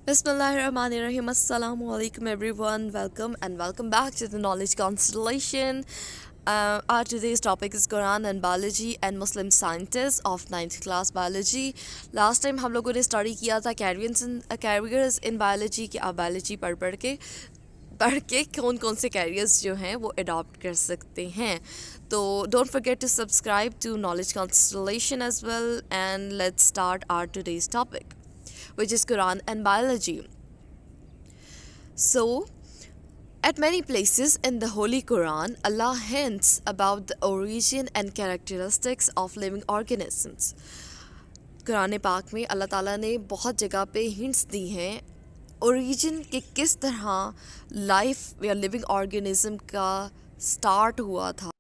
Bismillahirrahmanirrahim. Assalamu alaikum everyone. Welcome back to the Knowledge Constellation. Our today's topic is Quran and biology and Muslim scientists of ninth class biology. Last time हम लोगों ने study किया था carriers in biology कि आप biology पढ़ के कौन कौन से कैरियर्स जो हैं वो अडॉप्ट कर सकते हैं. तो don't forget to subscribe to knowledge constellation as well and let's start our today's topic, which is Quran and biology. So, at many places in the Holy Quran, Allah hints about the origin and characteristics of living organisms. Quran पाक में अल्लाह ताला ने बहुत जगह पे hints दी हैं origin के किस तरह लाइफ या लिविंग ऑर्गेनिज्म का स्टार्ट हुआ था,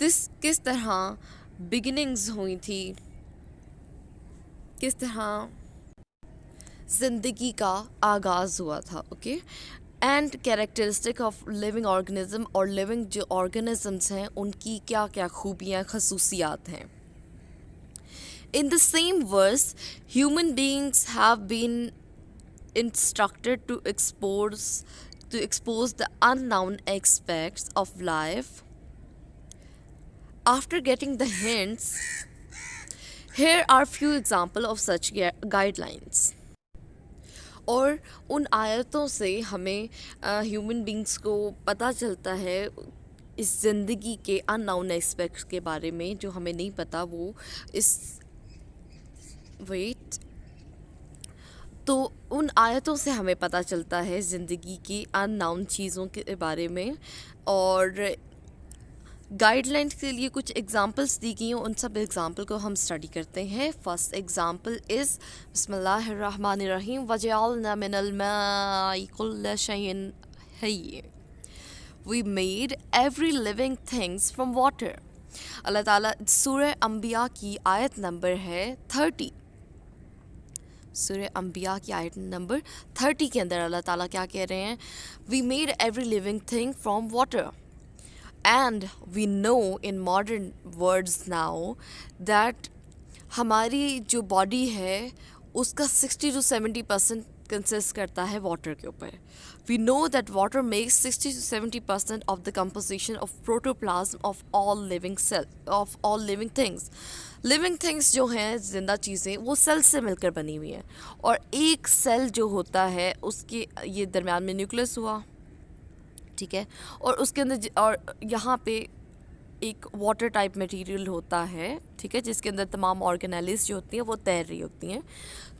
किस तरह बिगिनिंग्स हुई थी, किस तरह ज़िंदगी का आगाज़ हुआ था. Okay, and characteristic of living organism और लिविंग जो ऑर्गेनिजम्स हैं उनकी क्या क्या खूबियाँ खसूसियात हैं. In the same verse human beings have been instructed to expose the unknown aspects of life. After getting the hints, here are few examples of such guidelines. और उन आयतों से हमें ह्यूमन बींग्स को पता चलता है इस ज़िंदगी के अननोन एस्पेक्ट्स के बारे में जो हमें नहीं पता. वो इस वेट तो उन आयतों से हमें पता चलता है ज़िंदगी की अननोन चीज़ों के बारे में. और गाइडलाइंस के लिए कुछ एग्जांपल्स दी गई हैं, उन सब एग्जांपल को हम स्टडी करते हैं. फर्स्ट एग्जांपल इज़ बिस्मिल्लाहिर्रहमानिर्रहीम वजअलना मिनल माइ कुल्ल शैइन हय्य. We made every living things from water. अल्लाह ताला सूरह अंबिया की आयत नंबर है 30. सूरह अंबिया की आयत नंबर 30 के अंदर अल्लाह ताला क्या कह रहे हैं, we made every living thing from water. And we know in modern words now that हमारी जो बॉडी है उसका 60 to 70% कंसिस्ट करता है वाटर के ऊपर. We know that water makes 60 to 70% of the composition of protoplasm of all living things. Living things जो हैं ज़िंदा चीज़ें वो सेल से मिलकर बनी हुई हैं. और एक सेल जो होता है उसके ये दरमियान में न्यूक्लियस हुआ, ठीक है, और उसके अंदर और यहाँ पे एक वाटर टाइप मटेरियल होता है, ठीक है, जिसके अंदर तमाम ऑर्गेनेल्स जो होती हैं वो तैर रही होती हैं.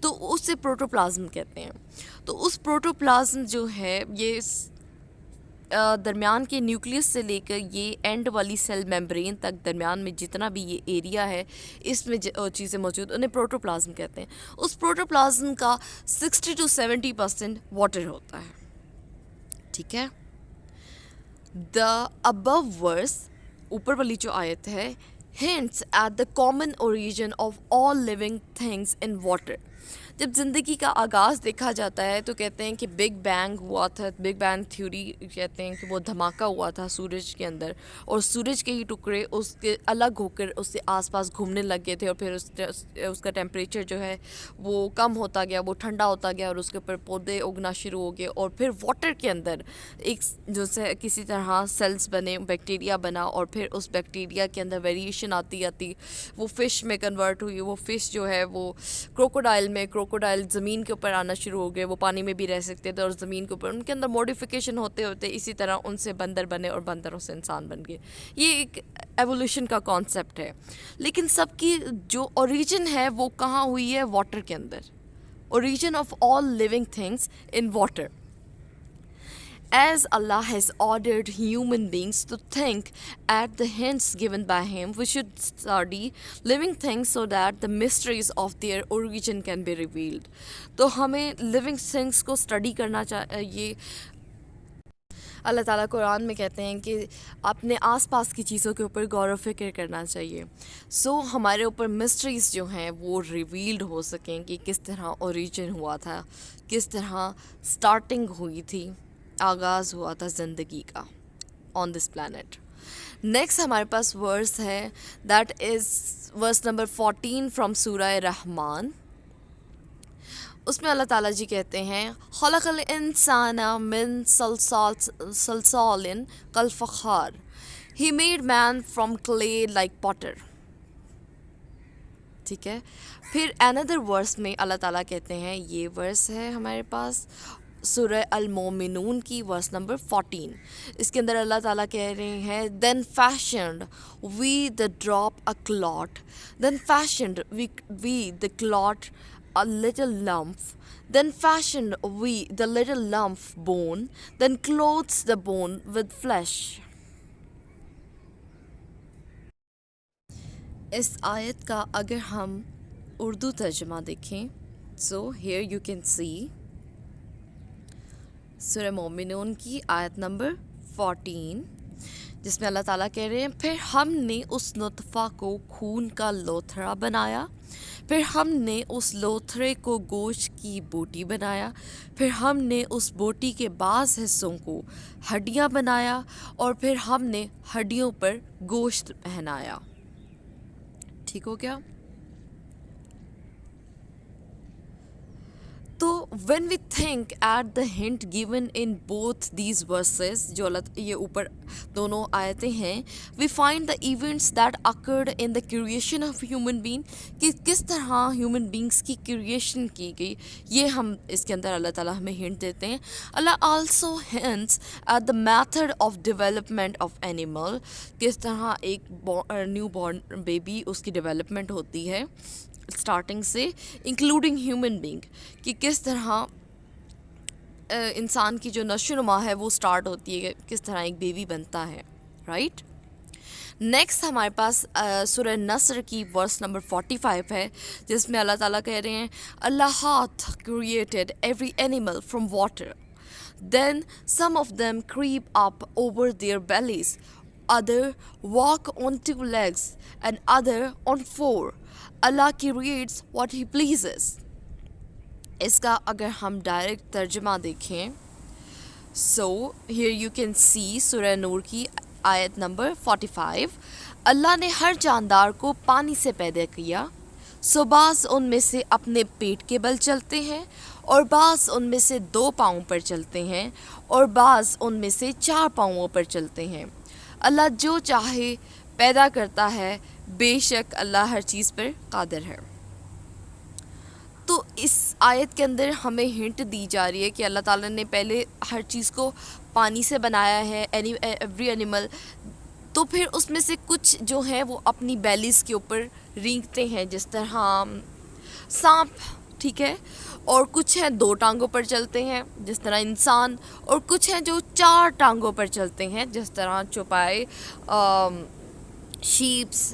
तो उससे प्रोटोप्लाज्म कहते हैं. तो उस प्रोटोप्लाज्म जो है ये दरमियान के न्यूक्लियस से लेकर ये एंड वाली सेल मेम्ब्रेन तक दरमियान में जितना भी ये एरिया है इसमें चीज़ें मौजूद उन्हें प्रोटोप्लाज्म कहते हैं. उस प्रोटोप्लाज्म का 60 to 70% वाटर होता है, ठीक है. The above verse, ऊपर वाली जो आयत है, hints at the common origin of all living things in water. जब ज़िंदगी का आगाज़ देखा जाता है तो कहते हैं कि बिग बैंग हुआ था. बिग बैंग थ्योरी कहते हैं कि वो धमाका हुआ था सूरज के अंदर और सूरज के ही टुकड़े उसके अलग होकर उसके आसपास घूमने लग गए थे और फिर उसका टेम्परेचर जो है वो कम होता गया, वो ठंडा होता गया और उसके ऊपर पौधे उगना शुरू हो गए. और फिर वाटर के अंदर एक जो से किसी तरह सेल्स बने, बैक्टीरिया बना और फिर उस बैक्टीरिया के अंदर वेरिएशन आती आती वो फ़िश में कन्वर्ट हुई. वो फ़िश जो है वो क्रोकोडाइल ज़मीन के ऊपर आना शुरू हो गए. वो पानी में भी रह सकते थे और ज़मीन के ऊपर उनके अंदर मॉडिफिकेशन होते होते इसी तरह उनसे बंदर बने और बंदरों से इंसान बन गए. ये एक एवोल्यूशन का कॉन्सेप्ट है. लेकिन सबकी जो ओरिजिन है वो कहाँ हुई है, वाटर के अंदर. Origin of all living things in water. As Allah has ordered human beings to think at the hints given by Him, we should study living things so that the mysteries of their origin can be revealed. तो हमें living things को study करना चाहिए. अल्लाह ताला कुरान में कहते हैं कि अपने आसपास की चीज़ों के ऊपर गौर व फिक्र करना चाहिए. सो हमारे ऊपर मिस्ट्रीज़ जो हैं वो रिवील्ड हो सकें कि किस तरह ओरिजिन हुआ था, किस तरह स्टार्टिंग हुई थी, आगाज़ हुआ था ज़िंदगी का ऑन दिस प्लैनेट. नेक्स्ट हमारे पास वर्स है, that is verse number 14 from सूरह रहमान. اس میں اللہ تعالیٰ جی کہتے ہیں خلق الانسان من صلصال کالفخار he made man from clay like potter. ٹھیک ہے. پھر اندر ورس میں اللہ تعالیٰ کہتے ہیں, یہ ورس ہے ہمارے پاس سورہ المومنون کی ورس نمبر 14. اس کے اندر اللہ تعالیٰ کہہ رہے ہیں then fashioned we the drop a clot, then fashioned we the clot a little lump, then fashioned we the little lump bone, then clothes the bone with flesh. اس آیت کا اگر ہم اردو ترجمہ دیکھیں, so here you can see سورہ مومنون کی آیت number 14, جس میں اللہ تعالیٰ کہہ رہے ہیں پھر ہم نے اس نطفہ کو خون کا لوتھڑا بنایا, پھر ہم نے اس لوتھڑے کو گوشت کی بوٹی بنایا, پھر ہم نے اس بوٹی کے بعض حصوں کو ہڈیاں بنایا, اور پھر ہم نے ہڈیوں پر گوشت پہنایا. ٹھیک ہو گیا؟ تو when we think at the hint given in both these verses, جو یہ اوپر دونوں آیتیں ہیں, we find the events that occurred in the creation of human being, کہ کس طرح human beings کی creation کی گئی, یہ ہم اس کے اندر اللہ تعالیٰ ہمیں ہنٹ دیتے ہیں. اللہ also hints at the method of development of animal, کس طرح ایک نیو بورن بیبی اس کی ڈیولپمنٹ ہوتی ہے اسٹارٹنگ سے, انکلوڈنگ ہیومن بینگ, کہ کس طرح انسان کی جو نشو و نما ہے وہ اسٹارٹ ہوتی ہے, کس طرح ایک بیبی بنتا ہے. رائٹ. نیکسٹ ہمارے پاس سورہ نصر کی ورس نمبر 45 ہے, جس میں اللہ تعالیٰ کہہ رہے ہیں اللہ ہاتھ created every animal from water, then some of them creep up over their bellies, other walk on 2 legs and other on 4. Allah creates what he pleases. اس کا اگر ہم ڈائریکٹ ترجمہ دیکھیں, so here you can see سورہ نور کی آیت number 45, اللہ نے ہر جاندار کو پانی سے پیدا کیا, سو بعض ان میں سے اپنے پیٹ کے بل چلتے ہیں, اور بعض ان میں سے 2 پاؤں پر چلتے ہیں, اور بعض ان میں سے 4 پاؤں پر چلتے ہیں. اللہ جو چاہے پیدا کرتا ہے, بے شک اللہ ہر چیز پر قادر ہے. تو اس آیت کے اندر ہمیں ہنٹ دی جا رہی ہے کہ اللہ تعالیٰ نے پہلے ہر چیز کو پانی سے بنایا ہے, ایوری اینیمل, تو پھر اس میں سے کچھ جو ہیں وہ اپنی بیلیز کے اوپر رینگتے ہیں, جس طرح سانپ, ٹھیک ہے, اور کچھ ہیں 2 ٹانگوں پر چلتے ہیں جس طرح انسان, اور کچھ ہیں جو 4 ٹانگوں پر چلتے ہیں جس طرح چوپائے, شیپس,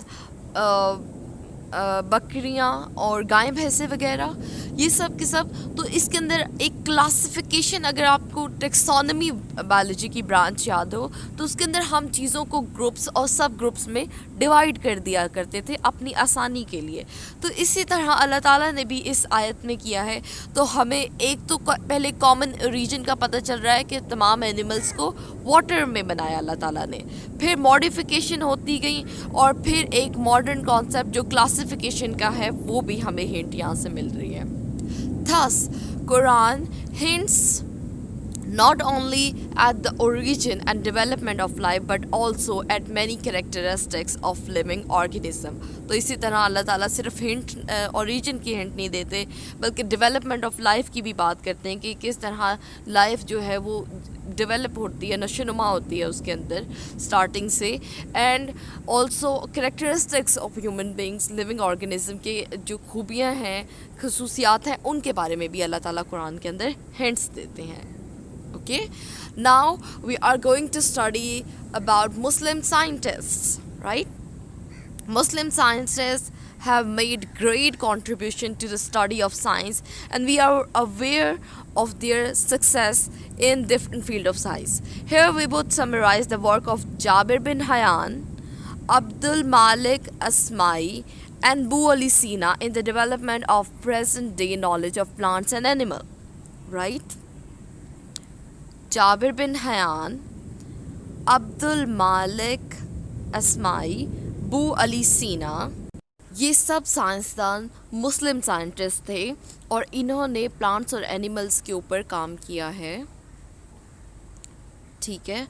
بکریاں اور گائیں بھینسیں وغیرہ, یہ سب کے سب. تو اس کے اندر ایک کلاسیفیکیشن, اگر آپ کو ٹیکسانومی بایولوجی کی برانچ یاد ہو, تو اس کے اندر ہم چیزوں کو گروپس اور سب گروپس میں ڈیوائڈ کر دیا کرتے تھے اپنی آسانی کے لیے. تو اسی طرح اللہ تعالیٰ نے بھی اس آیت میں کیا ہے. تو ہمیں ایک تو پہلے کامن ریجن کا پتہ چل رہا ہے کہ تمام اینیملس کو واٹر میں بنایا اللہ تعالیٰ نے, پھر ماڈیفیکیشن ہوتی گئی, اور پھر ایک ماڈرن کانسیپٹ جو کلاسیفیکیشن کا ہے وہ بھی ہمیں ہنٹ یہاں سے مل رہی ہے. Thus, Quran hints not only at the origin and development of life but also at many characteristics of living organism. تو اسی طرح اللہ تعالیٰ صرف ہنٹ اوریجن کی ہنٹ نہیں دیتے, بلکہ ڈیولپمنٹ آف لائف کی بھی بات کرتے ہیں کہ کس طرح لائف جو ہے وہ ڈیولپ ہوتی ہے, نشو نما ہوتی ہے اس کے اندر اسٹارٹنگ سے, and also characteristics of human beings, living organism کے جو خوبیاں ہیں, خصوصیات ہیں, ان کے بارے میں بھی اللہ تعالیٰ قرآن کے اندر ہنٹس دیتے ہیں. Okay, now we are going to study about Muslim scientists, right? Muslim scientists have made great contribution to the study of science, and we are aware of their success in different field of science. Here we would summarize the work of Jabir bin Hayyan, Abdul Malik Asma'i, and Bu Ali Sina in the development of present day knowledge of plants and animals, right? جابر بن حیان, عبد المالک اسماعی, بو علی سینا, ये सब साइंसदान मुस्लिम scientist थे और इन्होंने plants और animals के ऊपर काम किया है, ठीक है,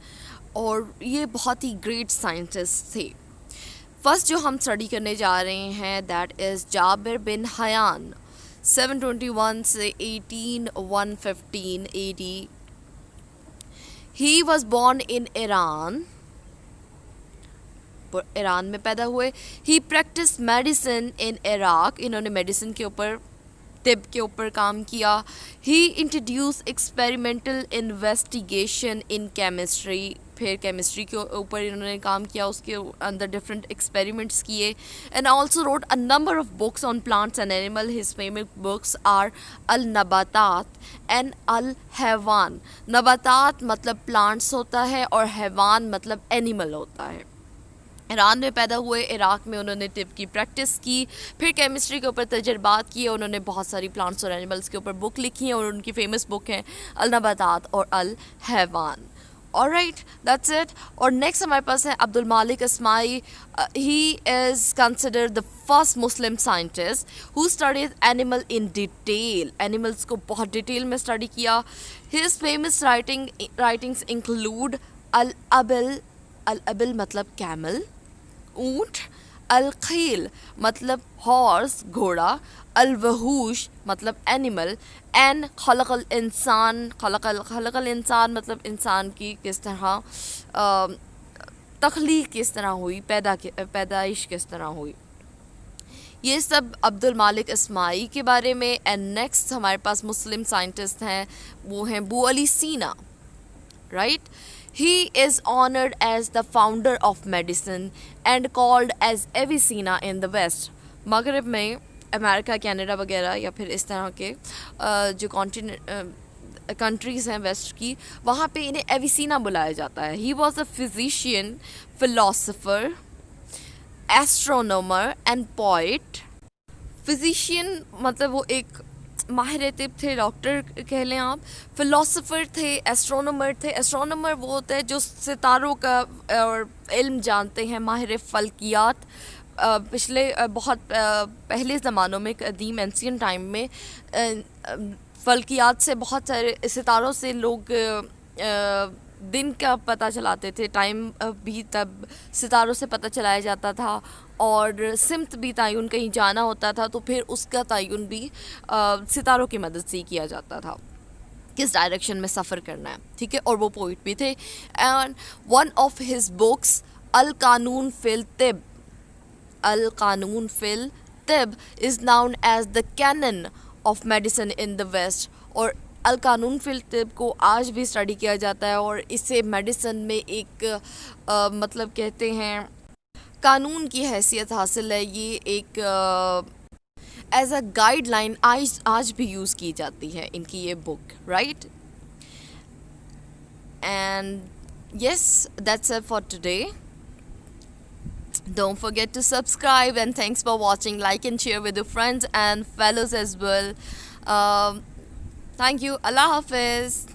और ये बहुत ही ग्रेट साइंटिस्ट थे. फर्स्ट जो हम स्टडी करने जा रहे हैं that is Jabir bin Hayyan 721 से 18115 AD. He was born in Iran, Iran में पैदा हुए. He practice medicine in Iraq, इन्होंने मेडिसिन के ऊपर, तिब के ऊपर काम किया. He introduce experimental investigation in chemistry, फिर केमिस्ट्री के ऊपर इन्होंने काम किया, उसके अंदर डिफरेंट एक्सपेरिमेंट्स किए. And also wrote a number of books on plants and animal. His famous books are अल नबातात एंड अल हैवान. नबातात मतलब प्लांट्स होता है और हैवान मतलब एनिमल होता है. ईरान में पैदा हुए, इराक़ में उन्होंने तिब की प्रैक्टिस की, फिर केमिस्ट्री के ऊपर तजर्बात किए. उन्होंने बहुत सारी प्लांट्स और एनिमल्स के ऊपर बुक लिखी हैं और उनकी फेमस बुक हैं अल नबातात और अल हैवान. Alright, that's it. और नेक्स्ट हमारे पास है Abdul Malik Asmai. He is considered the first Muslim scientist who studies animal in detail. Animals को बहुत डिटेल में स्टडी किया. हिज फेमस राइटिंग्स इंक्लूड अल अबिल मतलब कैमल, ऊँट, अल-खील मतलब हॉर्स घोड़ा, अल-वहूश मतलब एनिमल, एंड खलक़ल इंसान मतलब इंसान की किस तरह तख्लीक किस तरह हुई, पैदाइश किस तरह हुई. ये सब अब्दुल मालिक अस्माई के बारे में. एंड नेक्स्ट हमारे पास मुस्लिम साइंटिस्ट हैं, वो हैं अबू अली सीना, right. He is honored as the founder of medicine and called as Avicenna in the West. मगरब में अमेरिका, कनाडा वगैरह या फिर इस तरह के जो कंट्रीज़ हैं वेस्ट की, वहाँ पे इन्हें एविसीना बुलाया जाता है. He was a physician, philosopher, astronomer and poet. Physician मतलब वो एक माहिर तिब थे, डॉक्टर कह लें आप. फ़िलोसोफ़र थे, एस्ट्रोनोमर थे. एस्ट्रोनोमर वो होता है जो सितारों का और इल्म जानते हैं, माहिर फ़ल्कियात. पिछले बहुत पहले ज़मानों में, कदीम एंशियंट टाइम में, फ़ल्कियात से बहुत सारे सितारों से लोग दिन का पता चलाते थे. टाइम भी तब सितारों से पता चलाया जाता था, और सिमत भी तयन कहीं जाना होता था तो फिर उसका तयन भी सितारों की मदद से ही किया जाता था, किस डायरेक्शन में सफ़र करना है, ठीक है. और वो पोइट भी थे. And one of his books अल कानून फिल तिब, अल कानून फिल तिब is known as the canon of medicine in the west. और अल कानून फिल तिब को आज भी स्टडी किया जाता है और इसे मेडिसिन में एक मतलब कहते हैं कानून की हैसियत हासिल है. ये एक एज अ गाइडलाइन आज भी यूज़ की जाती है इनकी ये book, right. And yes, that's it for today. Don't forget to subscribe, and thanks for watching. Like and share with your friends and fellows as well. Thank you. Allah Hafiz.